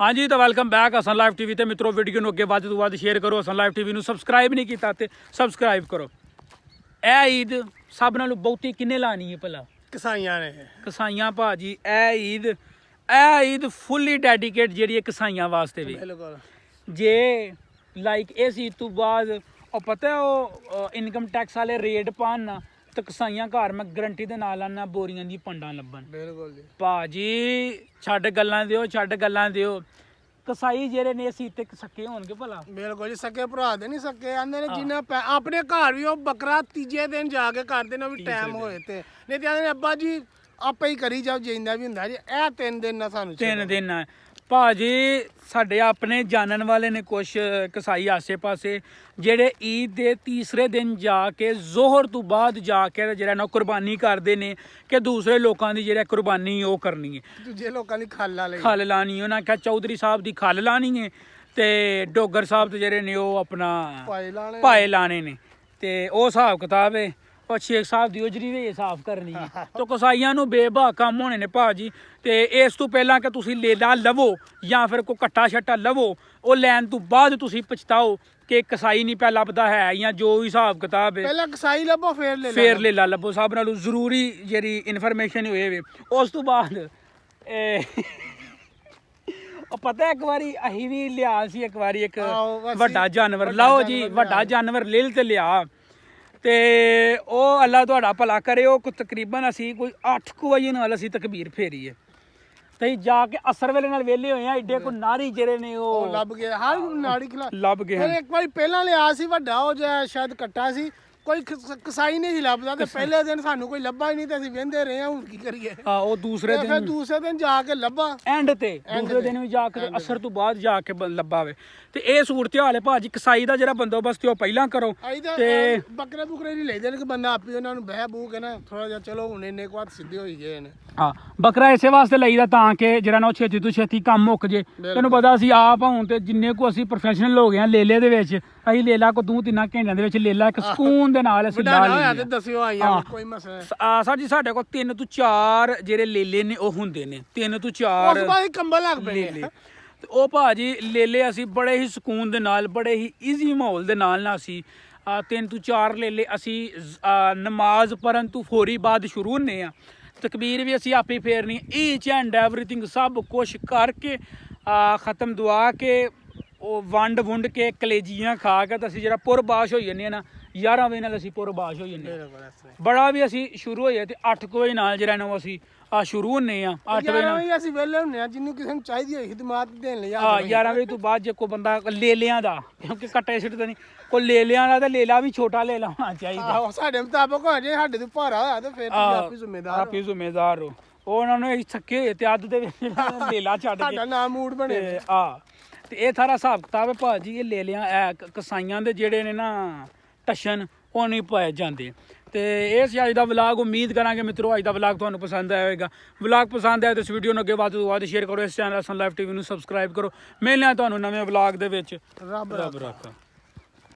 हाँ जी तो welcome back Hasan live TV ते मित्रों वीडियो अगे वध तो वध शेयर करो। हसन लाइव टीवी सबसक्राइब नहीं किया तो सबसक्राइब करो। ए ईद सब नालों बहुती किन्ने लानी है भला? कसाइयां ने। कसाइयां भाजी ए ईद फुली डेडिकेट जी कसाइयां वास्ते भी जे लाइक इस ईद तो बाद और पता है वो इनकम टैक्स वाले रेट पान ना तो कसाइयां घर मैं गारंटी दे नाल आना बोरियां दी पंडां लब्भन। बिल्कुल जी भाजी छड्ड गल्लां दिओ कसाई जेरे ने इस ईद ते सक्के होणगे भला? बिल्कुल जी सके भरा दे नहीं सके आंदे ने जिन्ना अपने घर भी वो बकरा तीजे दिन जाके करदे ने भी टाइम होए ते नहीं ते आंदे ने अब्बा जी आपे ही करी जाओ जिंदा भी हुंदा जी ए 3 दिन ना सानू 3 दिन है भाजी साडे अपने जानन वाले ने कुछ कसाई आसे पासे जेडे ईद के तीसरे दिन जाके जोहर तो बाद जाके जरा ना कुर्बानी करते हैं कि दूसरे लोगों की जरा कुर्बानी वो करनी है दूजे लोगों की खल लानी है। उन्हें क्या चौधरी साहब की खल लानी है तो डोगर साहब तो जेडे ने वो अपना पाए लाने ने तो वो हिसाब किताब है और शेख साहब की उजरी भी हिसाब करनी है तो कसाइयां नूं बेबा कम होने ने भाजी। तो इस तो पहला कि तुसीं लेला लवो या फिर कोई कट्टा शट्टा लवो वो लैन तो बाद तुसीं पछताओ कि कसाई नहीं पै लभदा है या जो भी हिसाब किताब है पहला कसाई लभो फिर लेला लभो। सब नालों जरूरी जी इनफॉर्मेशन होए उस तो बाद पता है एक बारी असीं भी लिया सी एक बारी एक वड्डा जानवर लाओ जी वड्डा जानवर लिल ते लिया ते ओ अल्लाह तुहाडा भला करे वो तकरीबन असी कोई 8 बजे नाल असी तकबीर फेरी है ते जाके असर वेले नाल वेले होए एडे को नारी जेरे ने ओ लभ गए हर नाड़ी खिला लभ गए फिर एक बार पहला लिया सी वड्डा हो जाए शायद कट्टा सी कोई कसाई नहीं लभदा ते पहले दिन सानू कोई लभा ही नहीं ते असी वेंदे रहे हुण की करिए। हां ओ दूसरे दिन जाके लभा एंड ते दूसरे दिन भी जाके असर तो बाद जाके लभा वे ते ए सूरत हाल है भाजी कसाई दा जरा बंदोबस्त ओ पहला करो ते बकरे बुकरे नहीं लेदे कि बंदा आपी उन्हां नु बह बू के ना थोड़ा जा चलो हुण इन्ने को हाथ सीधे होई गए ने। हां बकरा इसे वास्ते लईदा तां के जरा ना छेती तो छेती काम मुक जे तैनू पता सी आप हुण ते जिन्ने को असी प्रोफेशनल हो गए लेले दे विच असी लेला को 2-3 घंटिਆਂ ਦੇ ਵਿੱਚ लेला एक ਸਕੂਨ ਦੇ ਨਾਲ ਅਸੀਂ ਲਾ ਲਈ ਤੇ ਦੱਸਿਓ ਆਈਆਂ ਕੋਈ ਮਸਲਾ ਸਰ ਜੀ ਸਾਡੇ ਕੋਲ 3 ਤੋਂ 4 ਜਿਹੜੇ ਲੇਲੇ ਨੇ ਉਹ ਹੁੰਦੇ ਨੇ 3 ਤੋਂ 4 ਉਸ ਬਾਅਦ ਕੰਬਲ ਲੱਗ ਪਏ ਤੇ ਉਹ ਭਾਜੀ ਲੇਲੇ ਅਸੀਂ ਬੜੇ ਹੀ ਸਕੂਨ ਦੇ ਨਾਲ ਬੜੇ ਹੀ ਈਜ਼ੀ ਮਾਹੌਲ ਦੇ ਨਾਲ ਨਾ ਅਸੀਂ 3 ਤੋਂ 4 ਲੇਲੇ ਅਸੀਂ ਨਮਾਜ਼ ਪੜਨ ਤੋਂ ਫੌਰੀ ਬਾਅਦ ਸ਼ੁਰੂ ਹੁੰਨੇ ਆ ਤਕਬੀਰ ਵੀ ਅਸੀਂ ਆਪੇ ਫੇਰਨੀ ਈਚ ਐਂਡ ਐਵਰੀਥਿੰਗ ਸਭ ਕੁਛ ਕਰਕੇ ਖਤਮ ਦੁਆ ਕੇ ਉਹ ਵੰਡ ਕੇ ਕਲੇਜੀਆਂ ਖਾ ਕੇ ਤਾਂ ਅਸੀਂ ਜਿਹੜਾ ਪੁਰਬਾਸ਼ ਹੋ ਜਾਂਦੇ ਆ ਨਾ 11 ਵਜੇ ਨਾਲ ਅਸੀਂ ਪੁਰਬਾਸ਼ ਹੋ ਜਾਂਦੇ ਬੜਾ ਵੀ ਅਸੀਂ ਸ਼ੁਰੂ ਹੋਏ ਤੇ 8 ਵਜੇ ਨਾਲ ਜਿਹੜਾ ਨਾ ਅਸੀਂ ਸ਼ੁਰੂ ਹੁੰਨੇ ਆ 8 ਵਜੇ ਨਾਲ ਅਸੀਂ ਵੇਲੇ ਹੁੰਨੇ ਆ ਜਿੰਨੂੰ ਕਿਸੇ ਨੂੰ ਚਾਹੀਦੀ ਹੋਈ ਖਿਦਮਤ ਦੇਣ ਲਈ 11 ਵਜੇ ਤੋਂ ਬਾਅਦ ਜੇ ਕੋਈ ਬੰਦਾ ਲੇਲਿਆਂ ਦਾ ਕਿਉਂਕਿ ਕੱਟੇ ਸਿੱਟਦੇ ਨਹੀਂ ਕੋਈ ਲੇਲਿਆਂ ਦਾ ਤੇ ਲੇਲਾ ਵੀ ਛੋਟਾ ਲੇਲਾ ਹੋਣਾ ਚਾਹੀਦਾ ਸਾਡੇ ਮੁਤਾਬਕ ਹੋ ਜੇ ਸਾਡੇ ਤੋਂ ਭਾਰਾ ਹੋਇਆ ਤੇ ਫਿਰ ਤੁਸੀਂ ਆਪੀ ਜ਼ਿੰਮੇਦਾਰ ਹੋ ਉਹਨਾਂ ਨੂੰ ਇਹ ਥੱਕੇ ਹੋਏ ਤੇ ਅੱਧ ਦੇ ਵਿੱਚ ਲੇਲਾ ਛੱਡ ਕੇ ਸਾਡਾ ਨਾਮ ਮੂਡ ਬਣੇ ਤੇ ਇਹ ਸਾਰਾ ਹਿਸਾਬ ਕਿਤਾਬ ਹੈ ਭਾਜੀ ਇਹ ਲੇਲਿਆਂ ਕਸਾਈਆਂ ਦੇ ਜਿਹੜੇ ਨੇ ਨਾ ਟਸ਼ਨ ਉਹ ਨਹੀਂ ਪਾਏ ਜਾਂਦੇ। ਤੇ ਇਸ ਅੱਜ ਦਾ ਵਲੌਗ ਉਮੀਦ ਕਰਾਂਗੇ ਮਿੱਤਰੋ ਅੱਜ ਦਾ ਵਲੌਗ ਤੁਹਾਨੂੰ ਪਸੰਦ ਆਇਆ ਹੋਵੇਗਾ। ਵਲੌਗ ਪਸੰਦ ਆਇਆ ਤਾਂ ਇਸ ਵੀਡੀਓ ਨੂੰ ਅੱਗੇ ਵੱਧ ਤੋਂ ਵੱਧ ਸ਼ੇਅਰ ਕਰੋ। ਇਸ ਚੈਨਲ ਹਸਨ ਲਾਈਵ ਟੀਵੀ ਨੂੰ ਸਬਸਕ੍ਰਾਈਬ ਕਰੋ। ਮਿਲਦੇ ਹਾਂ ਤੁਹਾਨੂੰ ਨਵੇਂ ਵਲੌਗ ਦੇ ਵਿੱਚ। ਰੱਬ ਰੱਖਾ।